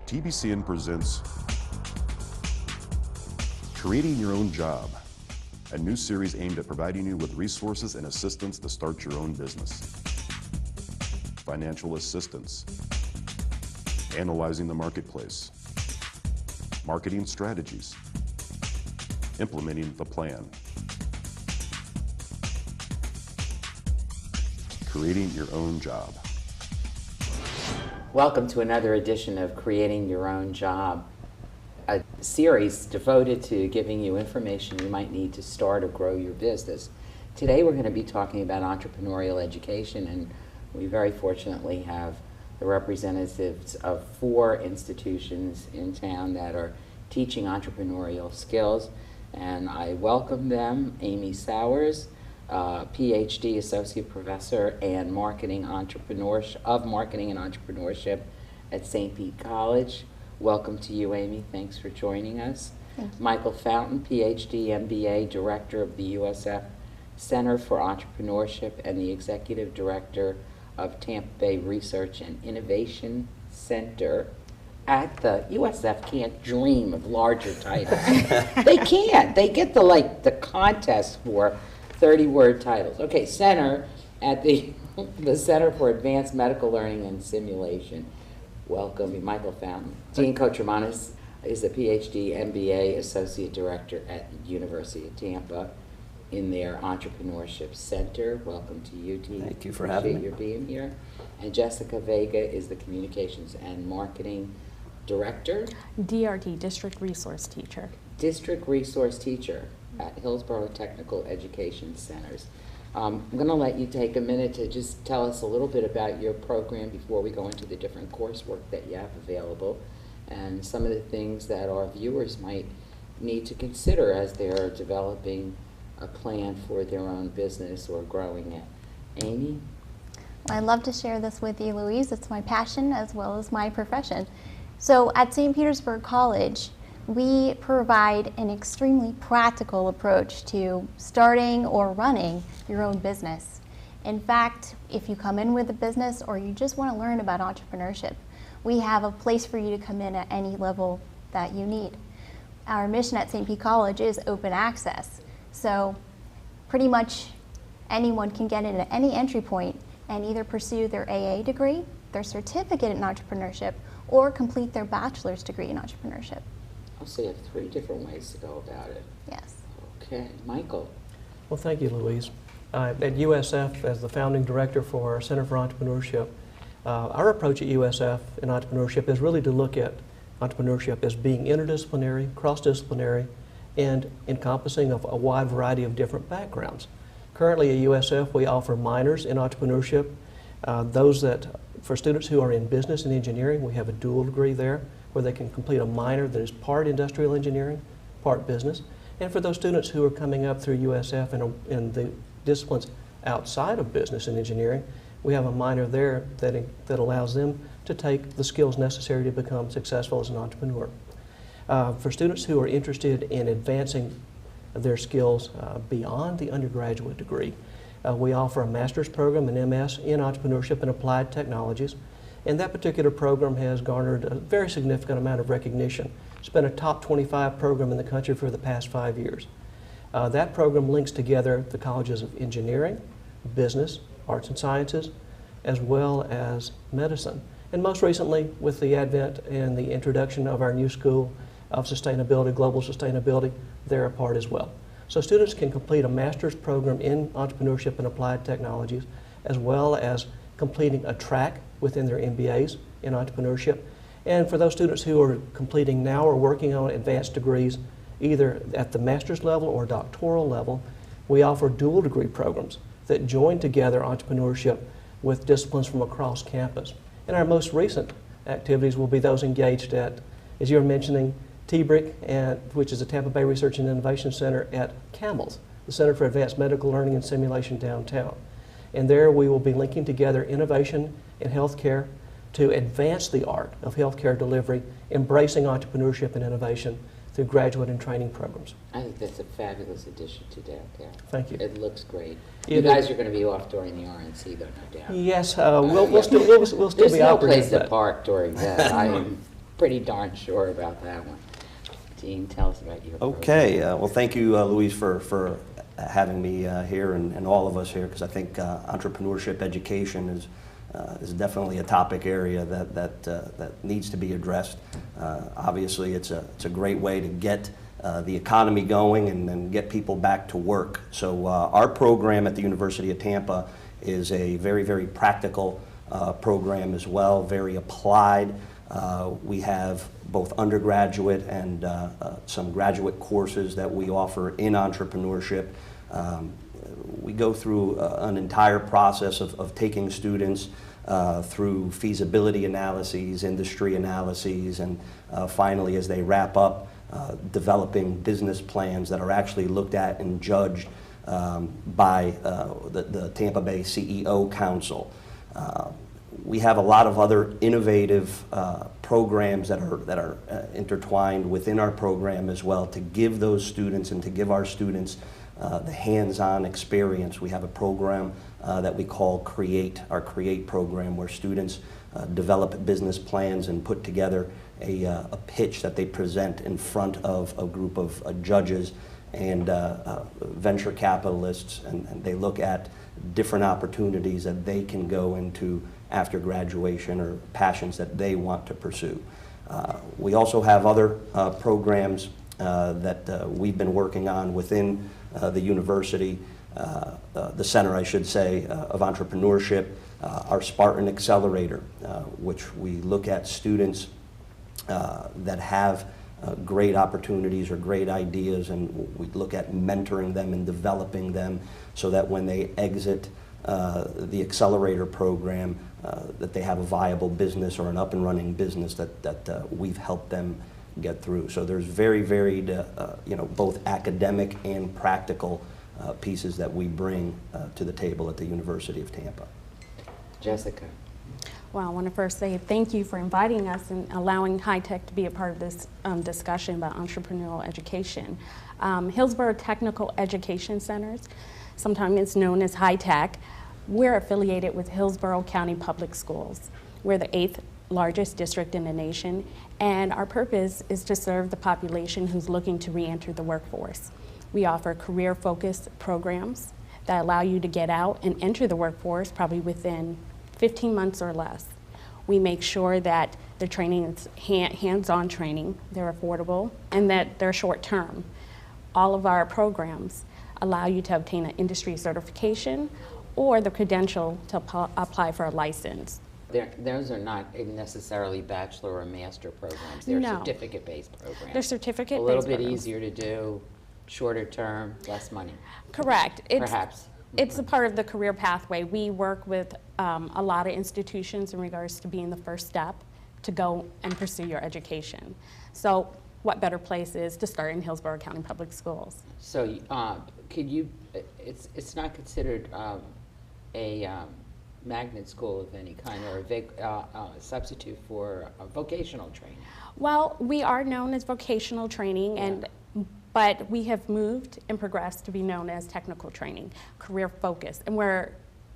TBCN presents Creating Your Own Job, a new series aimed at providing you with resources and assistance to start your own business. Financial assistance, analyzing the marketplace, marketing strategies, implementing the plan, creating your own job. Welcome to another edition of Creating Your Own Job, a series devoted to giving you information you might need to start or grow your business. Today we're going to be talking about entrepreneurial education, and we very fortunately have the representatives of 4 institutions in town that are teaching entrepreneurial skills, and I welcome them. Amy Sauers, PhD Associate Professor and Marketing and Entrepreneurship at St. Pete College. Welcome to you, Amy. Thanks for joining us. Michael Fountain, PhD MBA, Director of the USF Center for Entrepreneurship and the Executive Director of Tampa Bay Research and Innovation Center at the USF. Can't dream of larger titles. They can't. They get the contest for 30-word titles. Okay, center at the Center for Advanced Medical Learning and Simulation. Welcome, Michael Fountain. Dean Cotramanis is a PhD MBA Associate Director at the University of Tampa in their Entrepreneurship Center. Welcome to you, Dean. Thank you for having me. Appreciate your being here. And Jessica Vega is the Communications and Marketing Director. DRT, District Resource Teacher. District Resource Teacher at Hillsborough Technical Education Centers. I'm going to let you take a minute to just tell us a little bit about your program before we go into the different coursework that you have available and some of the things that our viewers might need to consider as they're developing a plan for their own business or growing it. Amy? I'd love to share this with you, Louise. It's my passion as well as my profession. So at St. Petersburg College, we provide an extremely practical approach to starting or running your own business. In fact, if you come in with a business or you just want to learn about entrepreneurship, we have a place for you to come in at any level that you need. Our mission at St. Pete College is open access. So pretty much anyone can get in at any entry point and either pursue their AA degree, their certificate in entrepreneurship, or complete their bachelor's degree in entrepreneurship. So you have 3 different ways to go about it. Yes. Okay, Michael. Well, thank you, Louise. At USF, as the founding director for our Center for Entrepreneurship, our approach at USF in entrepreneurship is really to look at entrepreneurship as being interdisciplinary, cross-disciplinary, and encompassing of a wide variety of different backgrounds. Currently at USF, we offer minors in entrepreneurship. For students who are in business and engineering, we have a dual degree there, where they can complete a minor that is part industrial engineering, part business. And for those students who are coming up through USF in the disciplines outside of business and engineering, we have a minor there that allows them to take the skills necessary to become successful as an entrepreneur. For students who are interested in advancing their skills beyond the undergraduate degree, we offer a master's program, an MS, in entrepreneurship and applied technologies. And that particular program has garnered a very significant amount of recognition. It's been a top 25 program in the country for the past 5 years. That program links together the colleges of engineering, business, arts and sciences, as well as medicine. And most recently, with the advent and the introduction of our new school of sustainability, global sustainability, they're a part as well. So students can complete a master's program in entrepreneurship and applied technologies, as well as completing a track within their MBAs in entrepreneurship. And for those students who are completing now or working on advanced degrees, either at the master's level or doctoral level, we offer dual degree programs that join together entrepreneurship with disciplines from across campus. And our most recent activities will be those engaged at, as you were mentioning, TBCN, which is the Tampa Bay Research and Innovation Center at CAMELS, the Center for Advanced Medical Learning and Simulation downtown. And there we will be linking together innovation in healthcare to advance the art of healthcare delivery, embracing entrepreneurship and innovation through graduate and training programs. I think that's a fabulous addition to downtown. Thank you. It looks great. You guys are going to be off during the RNC, though, no doubt. Yes, we'll still be There's no operating place to that. park during that. pretty darn sure about that one. Dean, tell us about your Okay, well, thank you, Louise, for having me here and all of us here, because I think entrepreneurship education is definitely a topic area that needs to be addressed. Obviously, it's a great way to get the economy going and get people back to work. So our program at the University of Tampa is a very, very practical program as well, very applied. We have both undergraduate and some graduate courses that we offer in entrepreneurship. We go through an entire process of taking students through feasibility analyses, industry analyses, and finally, as they wrap up, developing business plans that are actually looked at and judged by the Tampa Bay CEO Council. We have a lot of other innovative programs that are intertwined within our program as well to give those students and to give our students the hands-on experience. We have a program that we call CREATE, our CREATE program, where students develop business plans and put together a pitch that they present in front of a group of judges and venture capitalists, and they look at different opportunities that they can go into after graduation or passions that they want to pursue. We also have other programs that we've been working on within the university, the center, I should say, of entrepreneurship, our Spartan Accelerator, which we look at students that have great opportunities or great ideas, and we look at mentoring them and developing them so that when they exit the accelerator program, that they have a viable business or an up and running business that we've helped them get through. So there's very varied, both academic and practical pieces that we bring to the table at the University of Tampa. Jessica. Well, I want to first say thank you for inviting us and allowing High Tech to be a part of this discussion about entrepreneurial education. Hillsborough Technical Education Centers, sometimes it's known as High Tech, we're affiliated with Hillsborough County Public Schools. We're the 8th largest district in the nation, and our purpose is to serve the population who's looking to re-enter the workforce. We offer career-focused programs that allow you to get out and enter the workforce probably within 15 months or less. We make sure that the training is hands-on training, they're affordable, and that they're short-term. All of our programs allow you to obtain an industry certification or the credential to apply for a license. Those are not necessarily bachelor or master programs. They're No. certificate-based programs. They're certificate-based A little bit programs. easier to do, shorter term, less money. Correct. Perhaps. It's a part of the career pathway. We work with a lot of institutions in regards to being the first step to go and pursue your education. So what better place is to start in Hillsborough County Public Schools? So could you, it's not considered a magnet school of any kind or a substitute for vocational training? Well, we are known as vocational training, but we have moved and progressed to be known as technical training, career focused. And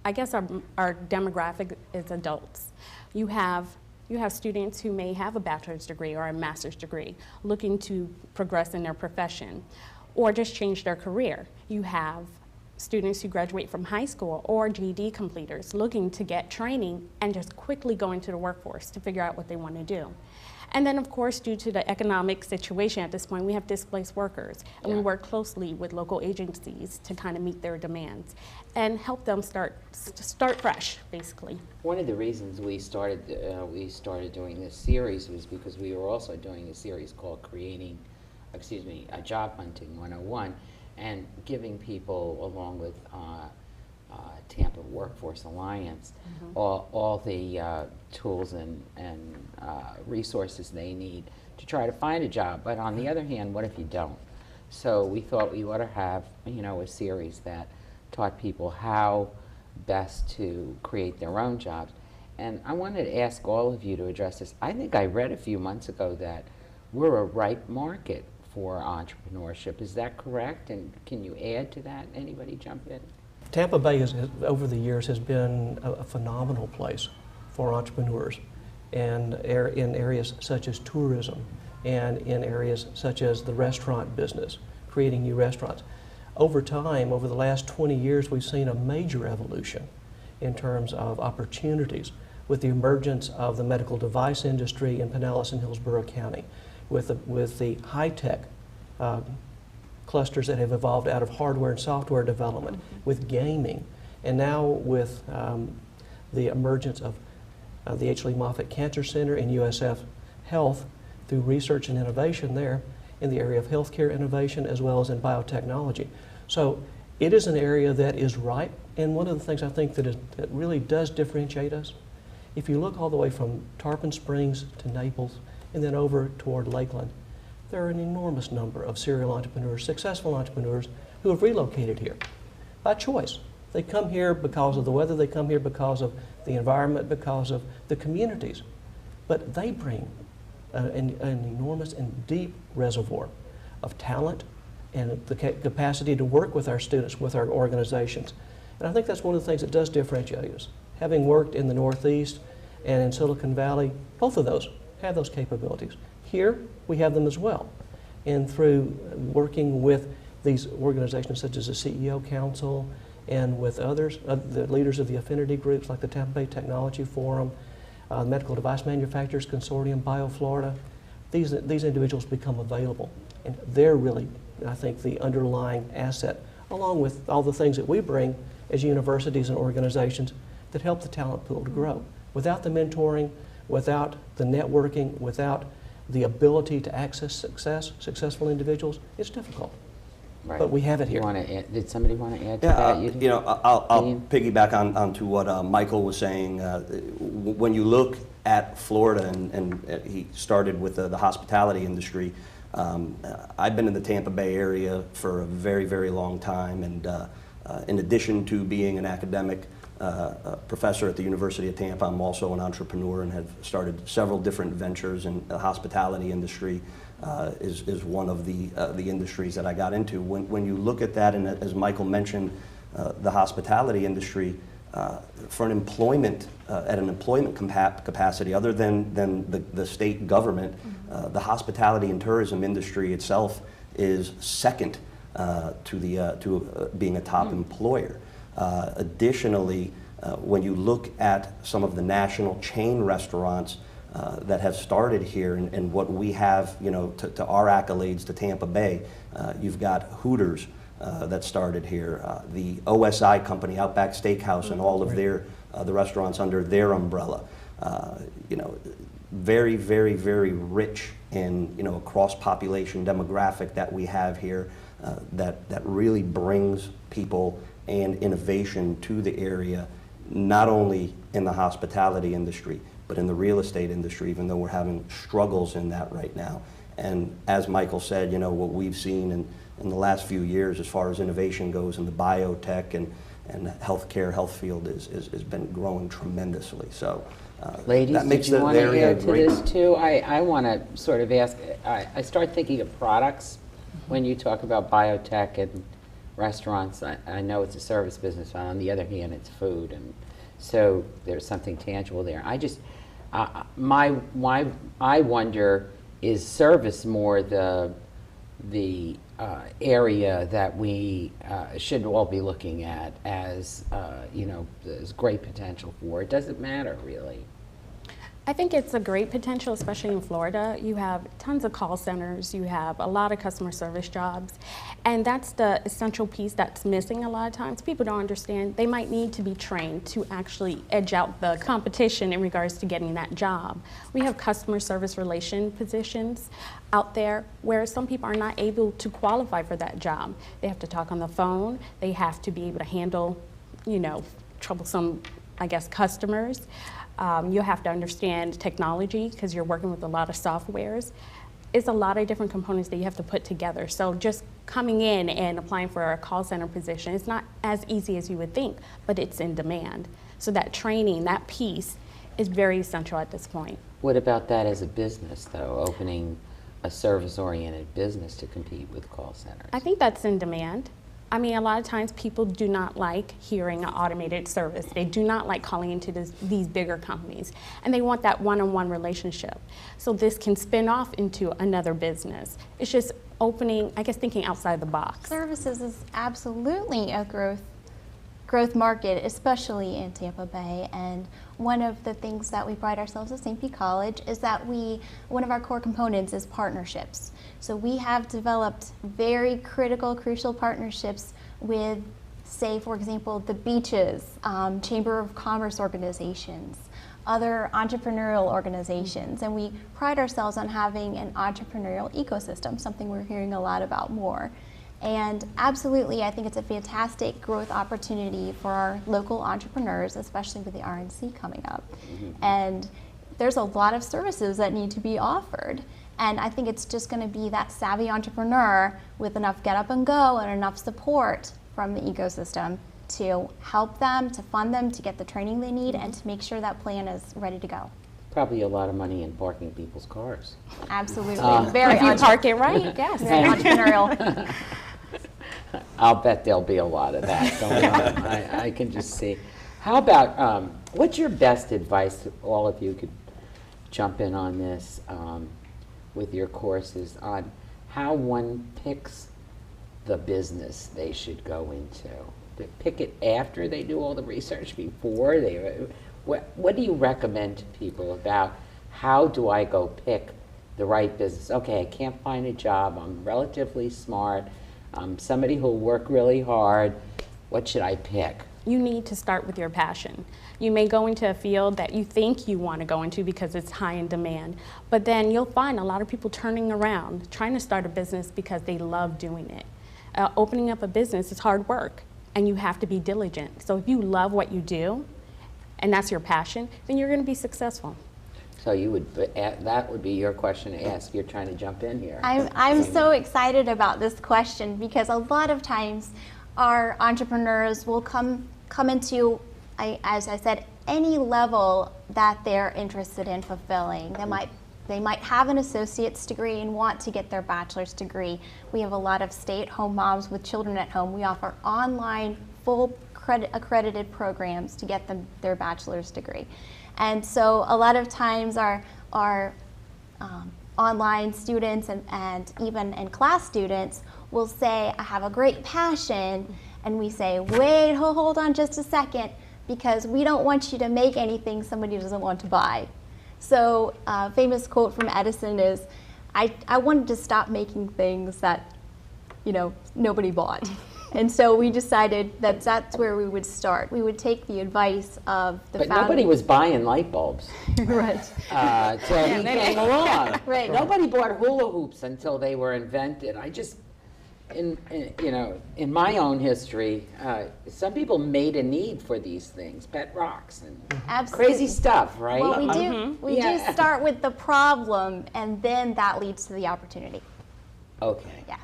I guess our demographic is adults. You have students who may have a bachelor's degree or a master's degree looking to progress in their profession or just change their career. You have students who graduate from high school or GED completers looking to get training and just quickly go into the workforce to figure out what they want to do. And then, of course, due to the economic situation at this point, we have displaced workers, and we work closely with local agencies to kind of meet their demands and help them start fresh, basically. One of the reasons we started doing this series was because we were also doing a series called Job Hunting 101, and giving people, along with Tampa Workforce Alliance, all the tools and resources they need to try to find a job. But on the other hand, what if you don't? So we thought we ought to have, a series that taught people how best to create their own jobs. And I wanted to ask all of you to address this. I think I read a few months ago that we're a ripe market for entrepreneurship. Is that correct? And can you add to that? Anybody jump in? Tampa Bay over the years has been a phenomenal place for entrepreneurs. and in areas such as tourism and in areas such as the restaurant business, creating new restaurants. Over time, over the last 20 years, we've seen a major evolution in terms of opportunities with the emergence of the medical device industry in Pinellas and Hillsborough County, with the high-tech clusters that have evolved out of hardware and software development, with gaming, and now with the emergence of the H. Lee Moffitt Cancer Center and USF Health through research and innovation there in the area of healthcare innovation as well as in biotechnology. So it is an area that is ripe, and one of the things I think that really does differentiate us, if you look all the way from Tarpon Springs to Naples and then over toward Lakeland, there are an enormous number of serial entrepreneurs, successful entrepreneurs, who have relocated here by choice. They come here because of the weather, they come here because of the environment, because of the communities. But they bring an enormous and deep reservoir of talent and the capacity to work with our students, with our organizations. And I think that's one of the things that does differentiate us. Having worked in the Northeast and in Silicon Valley, both of those have those capabilities. Here, we have them as well. And through working with these organizations such as the CEO Council and with others, the leaders of the affinity groups like the Tampa Bay Technology Forum, Medical Device Manufacturers Consortium, BioFlorida, these individuals become available. And they're really, I think, the underlying asset, along with all the things that we bring as universities and organizations that help the talent pool to grow. Without the mentoring, without the networking, without the ability to access successful individuals, it's difficult. Right. But we have it here. Did somebody want to add to that? I'll piggyback onto what Michael was saying. When you look at Florida, and he started with the hospitality industry, I've been in the Tampa Bay area for a very, very long time, and in addition to being an academic professor at the University of Tampa, I'm also an entrepreneur and have started several different ventures, and the hospitality industry is one of the industries that I got into. When you look at that, and as Michael mentioned, the hospitality industry, for an employment, at an employment capacity, other than the state government, the hospitality and tourism industry itself is second to being a top employer. Additionally, when you look at some of the national chain restaurants that have started here, and what we have, to our accolades to Tampa Bay, you've got Hooters that started here, the OSI company, Outback Steakhouse, and all of their the restaurants under their umbrella. Very, very, very rich in a cross-population demographic that we have here that really brings people and innovation to the area, not only in the hospitality industry, but in the real estate industry, even though we're having struggles in that right now. And as Michael said, what we've seen in the last few years as far as innovation goes in the biotech and healthcare, health field has been growing tremendously. So ladies, that makes did you want to area add to this too? I want to sort of ask, I start thinking of products when you talk about biotech and restaurants. I know it's a service business, but on the other hand, it's food, and so there's something tangible there. I wonder, is service more the area that we should all be looking at as there's great potential for? It doesn't matter really. I think it's a great potential, especially in Florida. You have tons of call centers, you have a lot of customer service jobs, and that's the essential piece that's missing a lot of times. People don't understand they might need to be trained to actually edge out the competition in regards to getting that job. We have customer service relation positions out there where some people are not able to qualify for that job. They have to talk on the phone, they have to be able to handle, troublesome, customers. You have to understand technology because you're working with a lot of softwares. It's a lot of different components that you have to put together. So just coming in and applying for a call center position, it's not as easy as you would think, but it's in demand. So that training, that piece, is very essential at this point. What about that as a business, though, opening a service-oriented business to compete with call centers? I think that's in demand. I mean, a lot of times people do not like hearing an automated service. They do not like calling into these bigger companies, and they want that one-on-one relationship. So this can spin off into another business. It's just opening, I guess, thinking outside the box. Services is absolutely a growth market, especially in Tampa Bay. And one of the things that we pride ourselves at St. Pete College is that one of our core components is partnerships. So we have developed very critical, crucial partnerships with, say, for example, the beaches, Chamber of Commerce organizations, other entrepreneurial organizations, and we pride ourselves on having an entrepreneurial ecosystem, something we're hearing a lot about more. And absolutely, I think it's a fantastic growth opportunity for our local entrepreneurs, especially with the RNC coming up. And there's a lot of services that need to be offered. And I think it's just going to be that savvy entrepreneur with enough get up and go and enough support from the ecosystem to help them, to fund them, to get the training they need, and to make sure that plan is ready to go. Probably a lot of money in parking people's cars. Absolutely. Very If you park it right, yes. very entrepreneurial. I'll bet there'll be a lot of that going on. I can just see. How about, what's your best advice, all of you could jump in on this with your courses, on how one picks the business they should go into? To pick it after they do all the research, before they, what do you recommend to people about how do I go pick the right business? Okay, I can't find a job, I'm relatively smart, somebody who'll work really hard, what should I pick? You need to start with your passion. You may go into a field that you think you want to go into because it's high in demand, but then you'll find a lot of people turning around, trying to start a business because they love doing it. Opening up a business is hard work, and you have to be diligent. So if you love what you do, and that's your passion, then you're going to be successful. So you would, that would be your question to ask. You're trying to jump in here. I'm so excited about this question because a lot of times our entrepreneurs will come into, as I said, any level that they're interested in fulfilling. They might have an associate's degree and want to get their bachelor's degree. We have a lot of stay-at-home moms with children at home. We offer online, full accredited programs to get them their bachelor's degree. And so a lot of times our online students and even in-class students will say, I have a great passion, and we say, wait, hold on just a second, because we don't want you to make anything somebody doesn't want to buy. So a famous quote from Edison is, I wanted to stop making things that, nobody bought. And so we decided that that's where we would start. We would take the advice of the But nobody was buying light bulbs. Right. Till he came along. Right. Nobody bought hula hoops until they were invented. I just, in my own history, some people made a need for these things, pet rocks and Absolutely. crazy stuff, right? Well, we do start with the problem, and then that leads to the opportunity. Okay. Yeah.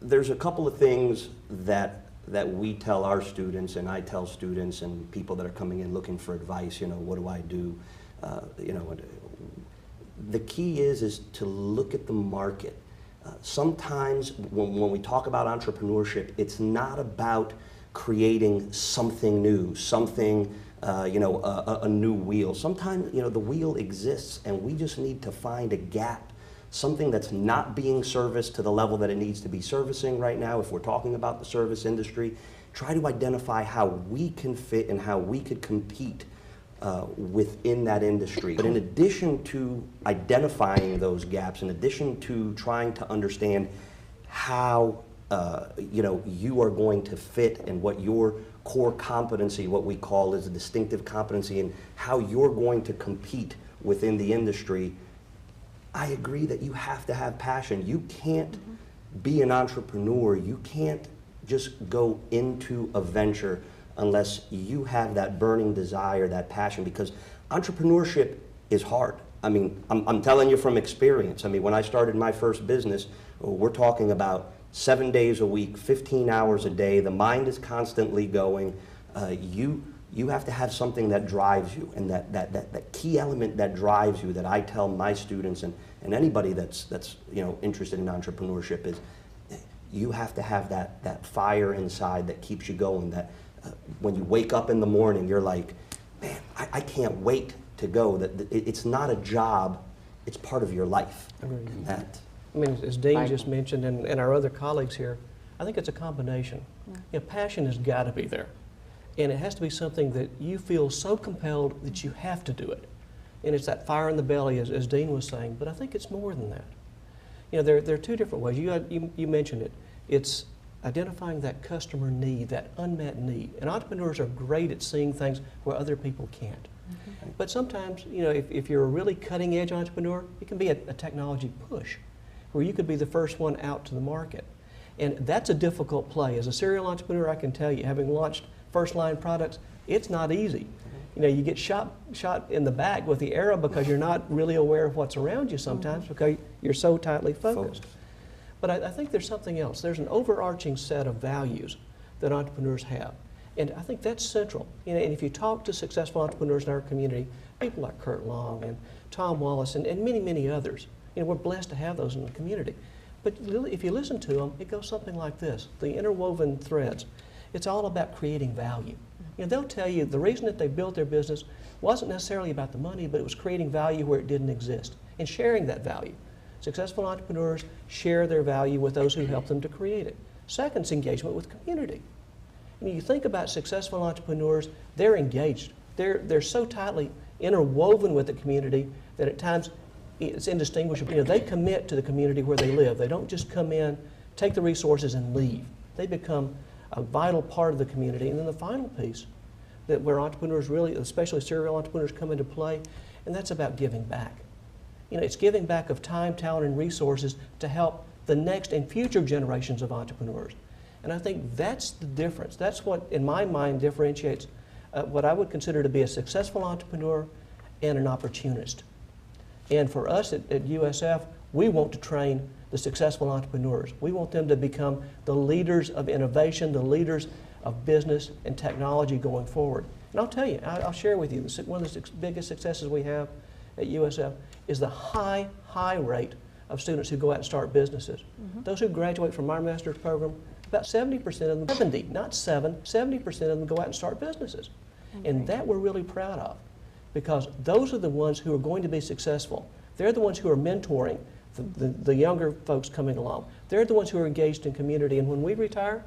There's a couple of things that we tell our students, and I tell students and people that are coming in looking for advice, what do I do? The key is to look at the market. Sometimes when we talk about entrepreneurship, it's not about creating something new, a new wheel. Sometimes, the wheel exists, and we just need to find a gap, something that's not being serviced to the level that it needs to be servicing right now. If we're talking about the service industry, try to identify how we can fit and how we could compete within that industry. But in addition to identifying those gaps, in addition to trying to understand how you are going to fit and what your core competency, what we call is a distinctive competency, and how you're going to compete within the industry, I agree that you have to have passion. You can't be an entrepreneur. You can't just go into a venture unless you have that burning desire, that passion, because entrepreneurship is hard. I mean, I'm telling you from experience. I mean, when I started my first business, we're talking about 7 days a week, 15 hours a day. The mind is constantly going. You have to have something that drives you, and that key element that drives you that I tell my students and anybody that's interested in entrepreneurship is you have to have that fire inside that keeps you going, that when you wake up in the morning, you're like, man, I can't wait to go. It's not a job, it's part of your life. And that, I mean, as Dean just mentioned, and our other colleagues here, I think it's a combination. Yeah. You know, passion has got to be there. And it has to be something that you feel so compelled that you have to do it. And it's that fire in the belly, as Dean was saying, but I think it's more than that. You know, there are two different ways. You mentioned it. It's identifying that customer need, that unmet need. And entrepreneurs are great at seeing things where other people can't. Mm-hmm. But sometimes, you know, if you're a really cutting edge entrepreneur, it can be a technology push where you could be the first one out to the market. And that's a difficult play. As a serial entrepreneur, I can tell you, having launched first line products, it's not easy. You know, you get shot in the back with the arrow because you're not really aware of what's around you sometimes because you're so tightly focused. But I think there's something else. There's an overarching set of values that entrepreneurs have. And I think that's central. You know, and if you talk to successful entrepreneurs in our community, people like Kurt Long and Tom Wallace and many, many others, you know, we're blessed to have those in the community. But if you listen to them, it goes something like this, the interwoven threads. It's all about creating value. You know, they'll tell you the reason that they built their business wasn't necessarily about the money, but it was creating value where it didn't exist and sharing that value. Successful entrepreneurs share their value with those who help them to create it. Second is engagement with community. When you think about successful entrepreneurs, they're engaged. They're so tightly interwoven with the community that at times it's indistinguishable. You know, they commit to the community where they live. They don't just come in, take the resources and leave. They become a vital part of the community. And then the final piece, that where entrepreneurs really, especially serial entrepreneurs, come into play, and that's about giving back. You know, it's giving back of time, talent, and resources to help the next and future generations of entrepreneurs. And I think that's the difference. That's what, in my mind, differentiates what I would consider to be a successful entrepreneur and an opportunist. And for us at USF, we want to train the successful entrepreneurs. We want them to become the leaders of innovation, the leaders of business and technology going forward. And I'll tell you, I'll share with you, one of the biggest successes we have at USF is the high rate of students who go out and start businesses. Mm-hmm. Those who graduate from our master's program, about 70% of them, 70, not 7, 70% of them go out and start businesses. Okay. And that we're really proud of, because those are the ones who are going to be successful. They're the ones who are mentoring the younger folks coming along. They're the ones who are engaged in community, and when we retire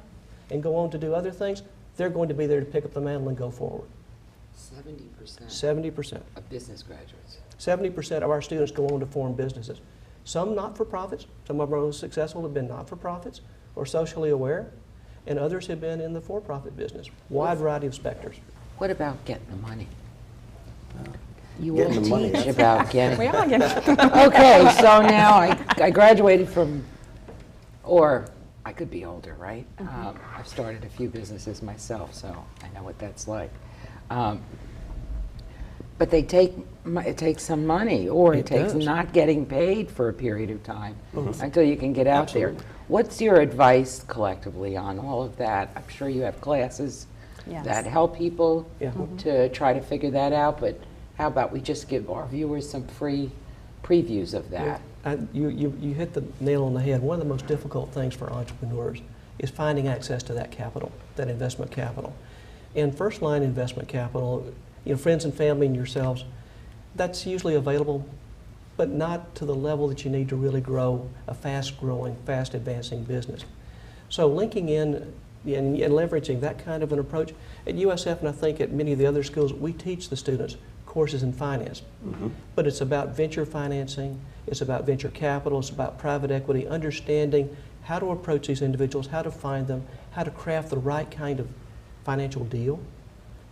and go on to do other things, they're going to be there to pick up the mantle and go forward. 70%? 70%. Of business graduates? 70% of our students go on to form businesses. Some not-for-profits. Some of our most successful have been not-for-profits or socially aware, and others have been in the for-profit business. Wide variety of specters. What about getting the money? You Getting will the money, teach that's- about getting. We all get Okay, so now I graduated from, or I could be older, right? I've started a few businesses myself, so I know what that's like. But it takes some money, or it takes does. not getting paid for a period of time until you can get out there. What's your advice collectively on all of that? I'm sure you have classes Yes. that help people Yeah. to try to figure that out, but how about we just give our viewers some free previews of that? You hit the nail on the head. One of the most difficult things for entrepreneurs is finding access to that capital, that investment capital. And first line investment capital, you know, friends and family and yourselves, that's usually available, but not to the level that you need to really grow a fast-growing, fast-advancing business. So linking in and leveraging that kind of an approach, at USF and I think at many of the other schools, we teach the students courses in finance. Mm-hmm. But it's about venture financing, it's about venture capital, it's about private equity, understanding how to approach these individuals, how to find them, how to craft the right kind of financial deal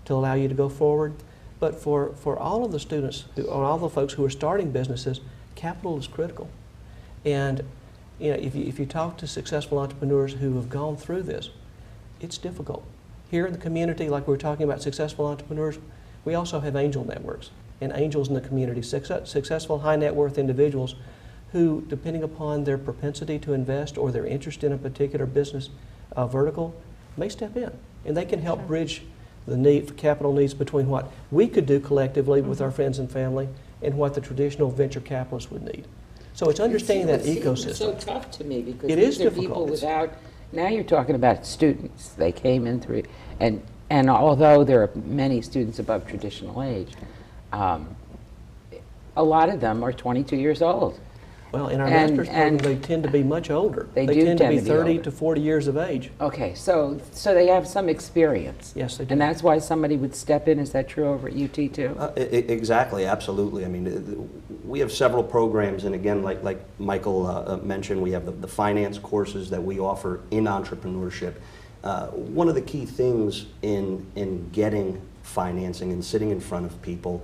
to allow you to go forward. But for all of the students, or all the folks who are starting businesses, capital is critical. And you know, if you talk to successful entrepreneurs who have gone through this, it's difficult. Here in the community, like we were talking about successful entrepreneurs, we also have angel networks and angels in the community, successful high net worth individuals who, depending upon their propensity to invest or their interest in a particular business vertical, may step in. And they can help bridge the need for capital needs between what we could do collectively with our friends and family and what the traditional venture capitalists would need. So it's understanding that It's ecosystem. so tough to me because It these is are people difficult. without, now you're talking about students. They came in through, and although there are many students above traditional age, a lot of them are 22 years old. Well, in our And- master's program, and they tend to be much older. They do tend to be tend to be 30 older. to 40 years of age. Okay, so they have some experience. Yes, they do. And that's why somebody would step in. Is that true over at UT too? Exactly, absolutely. I mean, we have several programs, and again, like Michael mentioned, we have the finance courses that we offer in entrepreneurship. One of the key things in getting financing and sitting in front of people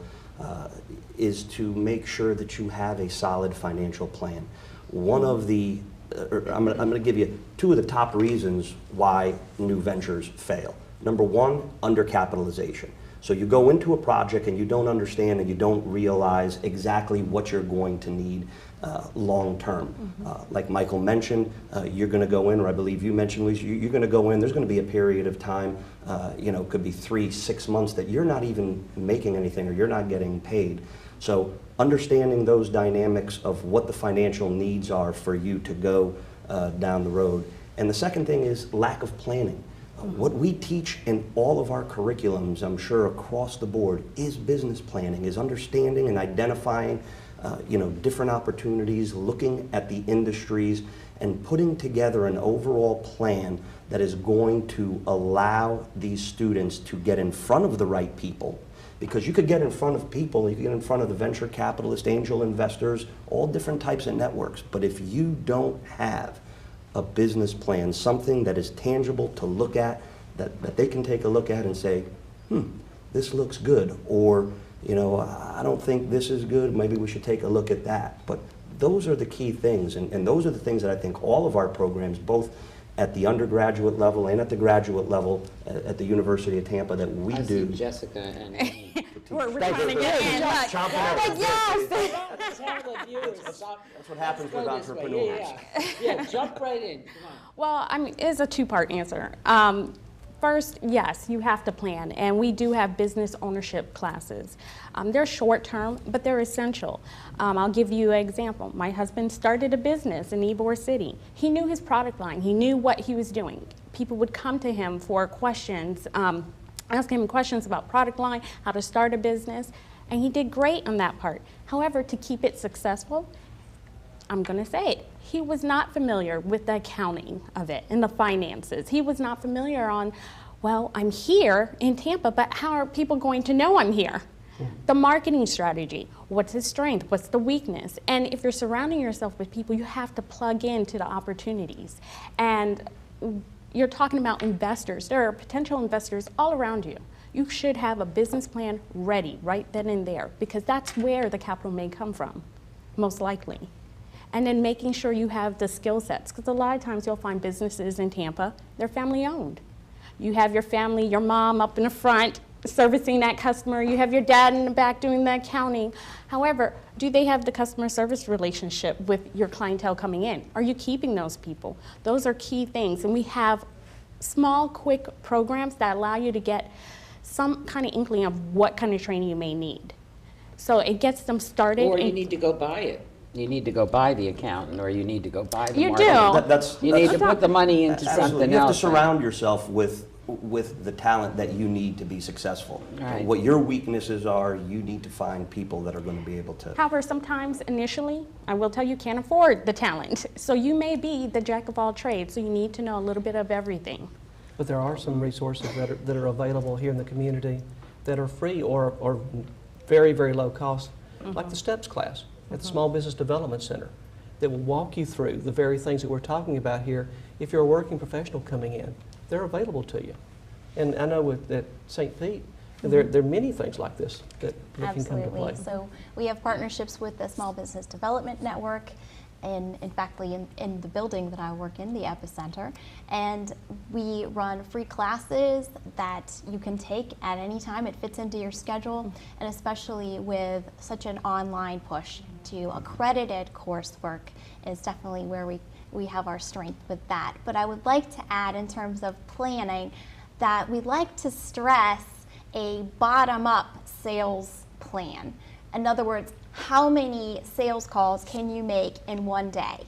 is to make sure that you have a solid financial plan. One of the, I'm going to give you two of the top reasons why new ventures fail. Number one, undercapitalization. So you go into a project and you don't understand and you don't realize exactly what you're going to need long term. Like Michael mentioned, you're going to go in, or I believe you mentioned, Louise, you're going to go in, there's going to be a period of time, could be 3-6 months that you're not even making anything or you're not getting paid. So understanding those dynamics of what the financial needs are for you to go down the road. And the second thing is lack of planning. What we teach in all of our curriculums, I'm sure across the board, is business planning, is understanding and identifying different opportunities, looking at the industries, and putting together an overall plan that is going to allow these students to get in front of the right people. Because you could get in front of people, you could get in front of the venture capitalists, angel investors, all different types of networks. But if you don't have a business plan, something that is tangible to look at, that they can take a look at and say, this looks good, or I don't think this is good, maybe we should take a look at that. But those are the key things, and those are the things that I think all of our programs, both at the undergraduate level and at the graduate level at the University of Tampa, that we I do. see Jessica and We're trying to get in. Like, yes. That's what happens with entrepreneurs. Yeah, jump right in. Come on. Well, I mean, it's a two-part answer. First, yes, you have to plan, and we do have business ownership classes. They're short-term, but they're essential. I'll give you an example. My husband started a business in Ybor City. He knew his product line. He knew what he was doing. People would come to him for questions, ask him questions about product line, how to start a business, and he did great on that part. However, to keep it successful, I'm going to say it, he was not familiar with the accounting of it and the finances. He was not familiar on, well, I'm here in Tampa, but how are people going to know I'm here? The marketing strategy, what's his strength, what's the weakness? And if you're surrounding yourself with people, you have to plug into the opportunities. And you're talking about investors. There are potential investors all around you. You should have a business plan ready right then and there, because that's where the capital may come from, most likely. And then making sure you have the skill sets, because a lot of times you'll find businesses in Tampa, they're family owned. You have your family, your mom up in the front servicing that customer, you have your dad in the back doing the accounting. However, do they have the customer service relationship with your clientele coming in? Are you keeping those people? Those are key things, and we have small, quick programs that allow you to get some kind of inkling of what kind of training you may need. So it gets them started. Or you need to go buy it. You need to go buy the accountant, or you need to go buy the You marketing. do. You need to put the money into Absolutely. something You have to else. surround yourself with the talent that you need to be successful. Right. What your weaknesses are, you need to find people that are going to be able to. However, sometimes initially, I will tell you, can't afford the talent. So you may be the jack of all trades, so you need to know a little bit of everything. But there are some resources that are available here in the community that are free or very, very low cost, like the STEPS class at the Small Business Development Center, that will walk you through the very things that we're talking about here. If you're a working professional coming in, they're available to you. And I know at St. Pete, there are many things like this that can come to play. Absolutely. So we have partnerships with the Small Business Development Network, and in fact, in the building that I work in, the Epicenter, and we run free classes that you can take at any time. It fits into your schedule, and especially with such an online push to accredited coursework is definitely where we have our strength with that. But I would like to add, in terms of planning, that we like to stress a bottom-up sales plan. In other words, how many sales calls can you make in one day?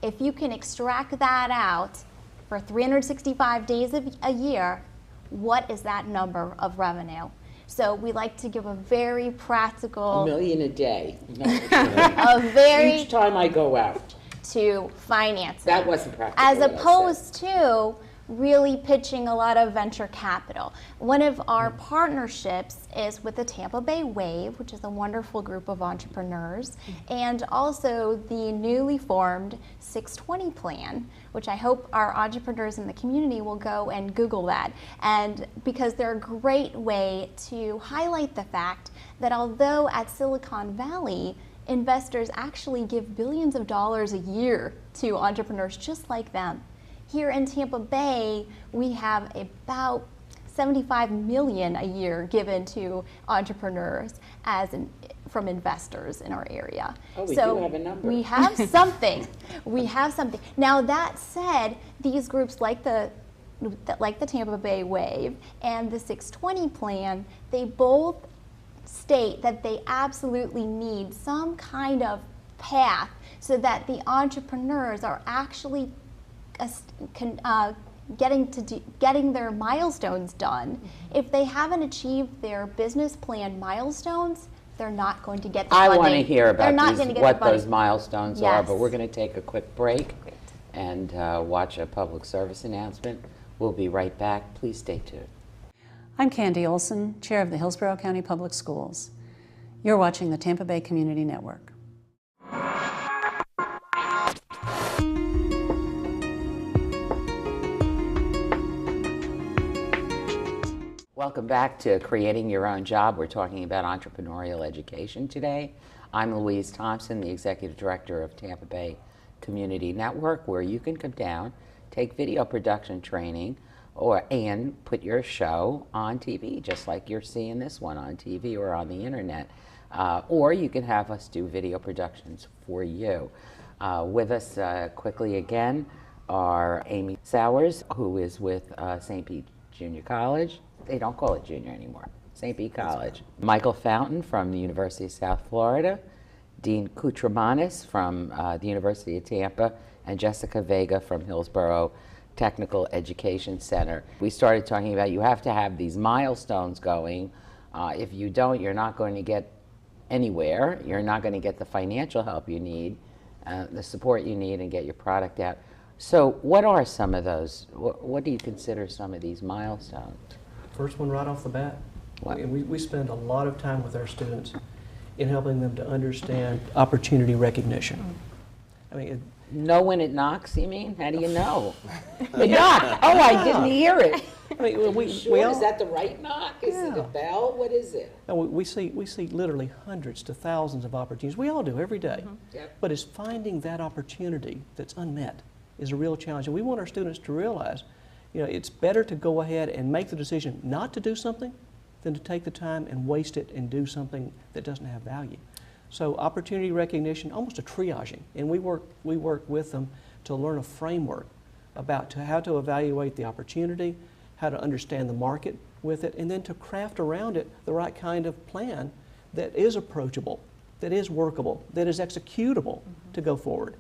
If you can extract that out for 365 days of a year, what is that number of revenue? So we like to give a very practical... $1 million a day. a very... Each time I go out. To financing. That wasn't practical. As opposed to really pitching a lot of venture capital. One of our partnerships is with the Tampa Bay Wave, which is a wonderful group of entrepreneurs, and also the newly formed 620 plan, which I hope our entrepreneurs in the community will go and Google that. And because they're a great way to highlight the fact that although at Silicon Valley, investors actually give billions of dollars a year to entrepreneurs just like them, here in Tampa Bay, we have about 75 million a year given to entrepreneurs from investors in our area. Oh, we do have a number. We have something. We have something. Now that said, these groups like the Tampa Bay Wave and the 620 plan, they both state that they absolutely need some kind of path so that the entrepreneurs are actually getting their milestones done. If they haven't achieved their business plan milestones, they're not going to get the funding. I want to hear about what those those milestones are, Yes. but we're going to take a quick break and watch a public service announcement. We'll be right back. Please stay tuned. I'm Candy Olson, Chair of the Hillsborough County Public Schools. You're watching the Tampa Bay Community Network. Welcome back to Creating Your Own Job. We're talking about entrepreneurial education today. I'm Louise Thompson, the Executive Director of Tampa Bay Community Network, where you can come down, take video production training, and put your show on TV, just like you're seeing this one on TV or on the internet. Or you can have us do video productions for you. With us quickly again are Amy Sauers, who is with St. Pete Junior College. They don't call it junior anymore, St. Pete College. Michael Fountain from the University of South Florida, Dean Kutramanis from the University of Tampa, and Jessica Vega from Hillsborough Technical Education Center. We started talking about you have to have these milestones going. If you don't, you're not going to get anywhere. You're not going to get the financial help you need, the support you need, and get your product out. So what are some of those? What do you consider some of these milestones? First one right off the bat. What? We spend a lot of time with our students in helping them to understand opportunity recognition. I mean, Know when it knocks, you mean? How do you know? It knocked. Oh, I didn't hear it. I mean, we Is that the right knock? Is it a bell? What is it? No, we see literally hundreds to thousands of opportunities. We all do every day. Yep. But it's finding that opportunity that's unmet is a real challenge. And we want our students to realize, it's better to go ahead and make the decision not to do something than to take the time and waste it and do something that doesn't have value. So opportunity recognition, almost a triaging, and we work with them to learn a framework about how to evaluate the opportunity, how to understand the market with it, and then to craft around it the right kind of plan that is approachable, that is workable, that is executable to go forward,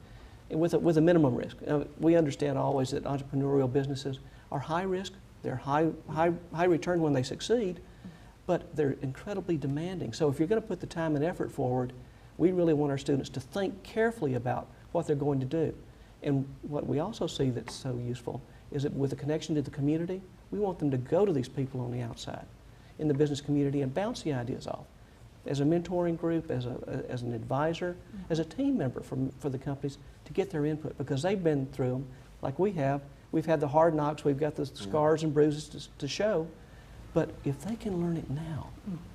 and with a minimum risk. We understand always that entrepreneurial businesses are high risk, they're high return when they succeed, but they're incredibly demanding. So if you're going to put the time and effort forward, we really want our students to think carefully about what they're going to do. And what we also see that's so useful is that with a connection to the community, we want them to go to these people on the outside in the business community and bounce the ideas off. As a mentoring group, as an advisor, as a team member for the companies to get their input, because they've been through them like we have. We've had the hard knocks, we've got the scars and bruises to show. But if they can learn it now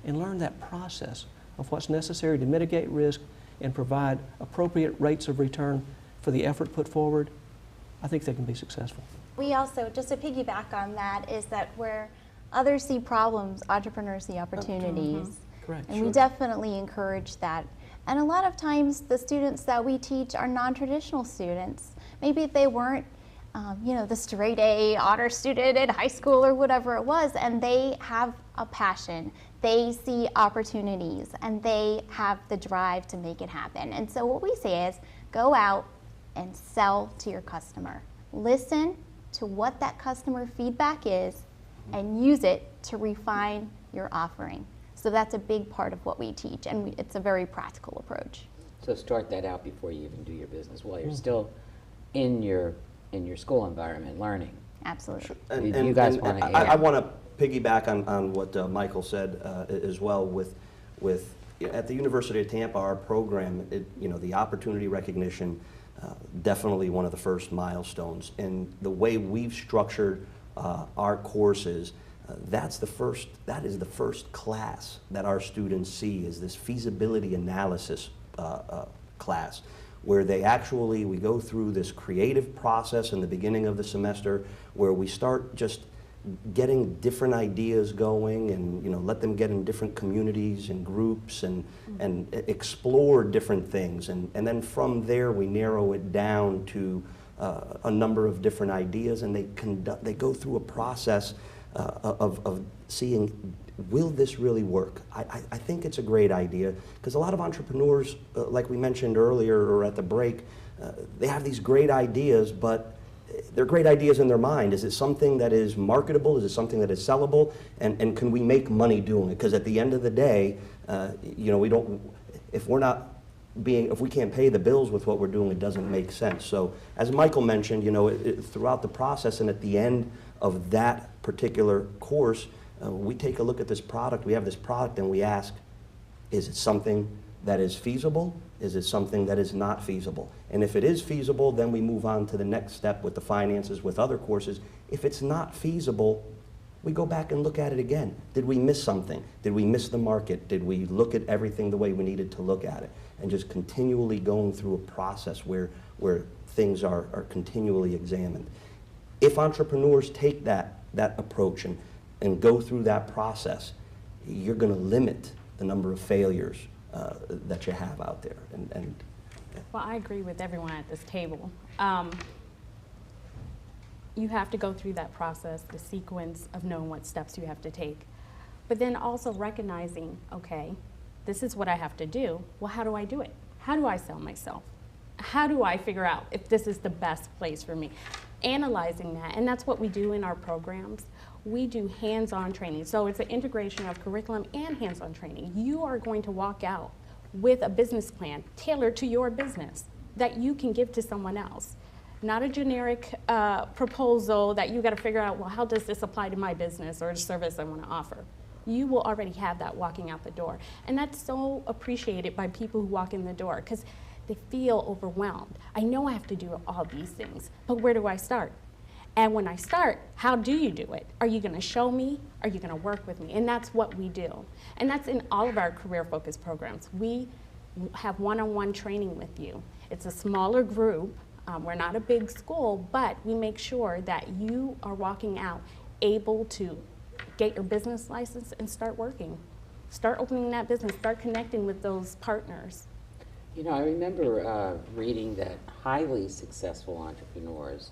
and learn that process of what's necessary to mitigate risk and provide appropriate rates of return for the effort put forward, I think they can be successful. We also, just to piggyback on that, is that where others see problems, entrepreneurs see opportunities. Correct. And we definitely encourage that. And a lot of times the students that we teach are non-traditional students. Maybe they weren't you know, the straight A honor student in high school or whatever it was, and they have a passion. They see opportunities, and they have the drive to make it happen. And so what we say is, go out and sell to your customer. Listen to what that customer feedback is and use it to refine your offering. So that's a big part of what we teach, and it's a very practical approach. So start that out before you even do your business, while you're still in your school environment learning. Absolutely. You guys want to I want to piggyback on what Michael said as well. With at the University of Tampa, our program, you know, the opportunity recognition, definitely one of the first milestones. And the way we've structured our courses, that is the first class that our students see, is this feasibility analysis class, where we go through this creative process in the beginning of the semester, where we start just getting different ideas going, and, you know, let them get in different communities and groups and explore different things, and then from there we narrow it down to a number of different ideas, and they go through a process of seeing, will this really work? I think it's a great idea, because a lot of entrepreneurs, like we mentioned earlier or at the break, they have these great ideas, but they're great ideas in their mind. Is it something that is marketable? Is it something that is sellable? And can we make money doing it? Because at the end of the day, you know, if we can't pay the bills with what we're doing, it doesn't make sense. So as Michael mentioned, you know, throughout the process and at the end of that particular course, we take a look at this product. We have this product, and we ask, is it something that is feasible? Is it something that is not feasible? And if it is feasible, then we move on to the next step with the finances, with other courses. If it's not feasible, we go back and look at it again. Did we miss something? Did we miss the market? Did we look at everything the way we needed to look at it? And just continually going through a process where things are continually examined. If entrepreneurs take that approach and go through that process, you're going to limit the number of failures that you have out there. Well, I agree with everyone at this table. You have to go through that process, the sequence of knowing what steps you have to take, but then also recognizing, okay, this is what I have to do. Well, how do I do it? How do I sell myself? How do I figure out if this is the best place for me? Analyzing that, and that's what we do in our programs. We do hands-on training. So it's an integration of curriculum and hands-on training. You are going to walk out with a business plan tailored to your business that you can give to someone else. Not a generic proposal that you got to figure out, well, how does this apply to my business or the service I want to offer? You will already have that walking out the door. And that's so appreciated by people who walk in the door, because they feel overwhelmed. I know I have to do all these things, but where do I start? And when I start, how do you do it? Are you going to show me? Are you going to work with me? And that's what we do. And that's in all of our career-focused programs. We have one-on-one training with you. It's a smaller group. We're not a big school, but we make sure that you are walking out able to get your business license and start working. Start opening that business. Start connecting with those partners. You know, I remember reading that highly successful entrepreneurs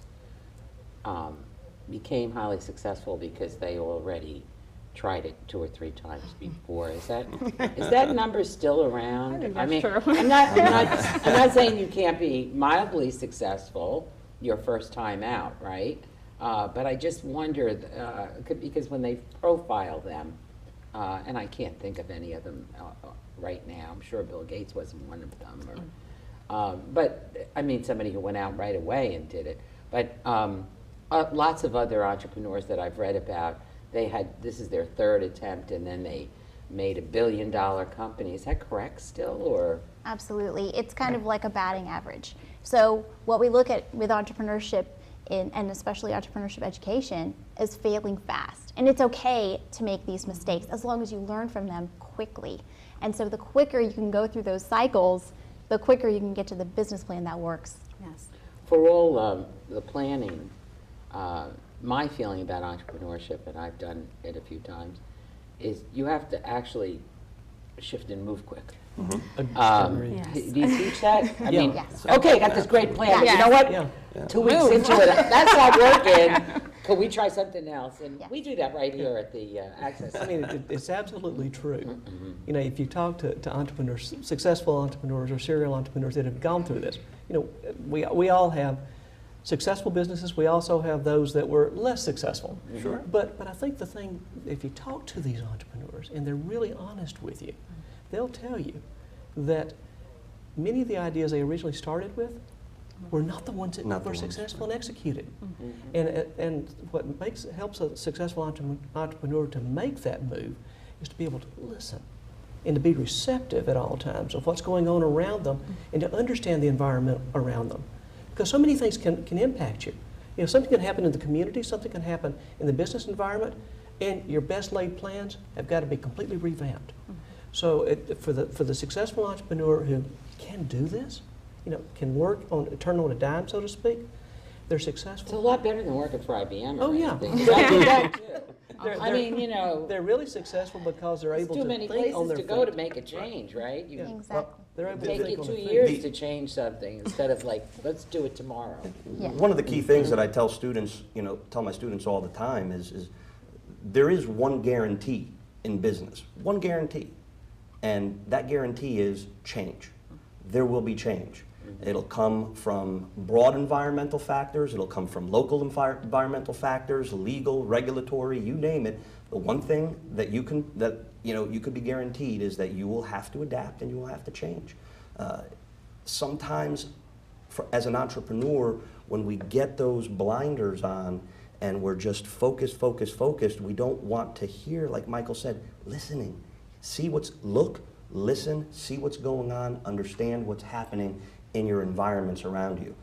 became highly successful because they already tried it 2 or 3 times before. Is that number still around? I think that's true. I'm not saying you can't be mildly successful your first time out, right? But I just wondered, because when they profile them, and I can't think of any of them right now. I'm sure Bill Gates wasn't one of them. But, I mean, somebody who went out right away and did it. But lots of other entrepreneurs that I've read about, this is their 3rd attempt, and then they made $1 billion company. Is that correct still, or? Absolutely. It's kind of like a batting average. So what we look at with entrepreneurship, and especially entrepreneurship education, is failing fast. And it's okay to make these mistakes as long as you learn from them quickly. And so the quicker you can go through those cycles, the quicker you can get to the business plan that works. Yes. For all the planning, my feeling about entrepreneurship, and I've done it a few times, is you have to actually shift and move quick. Agreed. Yes. Do you teach that? I mean, Yes. okay, I got this great plan. Yes. You know what? Yeah. 2 weeks into it, that's not working. Could we try something else? And Yes. we do that right here at the Access. I mean, it's absolutely true. You know, if you talk to entrepreneurs, successful entrepreneurs or serial entrepreneurs that have gone through this, you know, we all have successful businesses. We also have those that were less successful. Sure. But I think the thing, if you talk to these entrepreneurs and they're really honest with you, they'll tell you that many of the ideas they originally started with were not the ones that Not the were ones. successful and executed. And what helps a successful entrepreneur to make that move is to be able to listen and to be receptive at all times of what's going on around them and to understand the environment around them. Because so many things can impact you. You know, something can happen in the community, something can happen in the business environment, and your best laid plans have got to be completely revamped. So for the successful entrepreneur who can do this, you know, can turn on a dime, so to speak, they're successful. It's a lot better than working for IBM. Or Oh, yeah. anything. 'Cause I do that too. I mean, you know, They're really successful because they're there's able too to many think on places their to go to feet. make a change, right? You Exactly. They're able to take think you on 2 their feet. years to change something instead of like, let's do it tomorrow. Yeah. One of the key things that I tell students, tell my students all the time is there is one guarantee in business, one guarantee, and that guarantee is change. There will be change. It'll come from broad environmental factors, it'll come from local environmental factors, legal, regulatory, you name it. The one thing that you could be guaranteed is that you will have to adapt and you will have to change. Sometimes, as an entrepreneur, when we get those blinders on and we're just focused, we don't want to hear, like Michael said, listening. Listen, see what's going on, understand what's happening in your environments around you.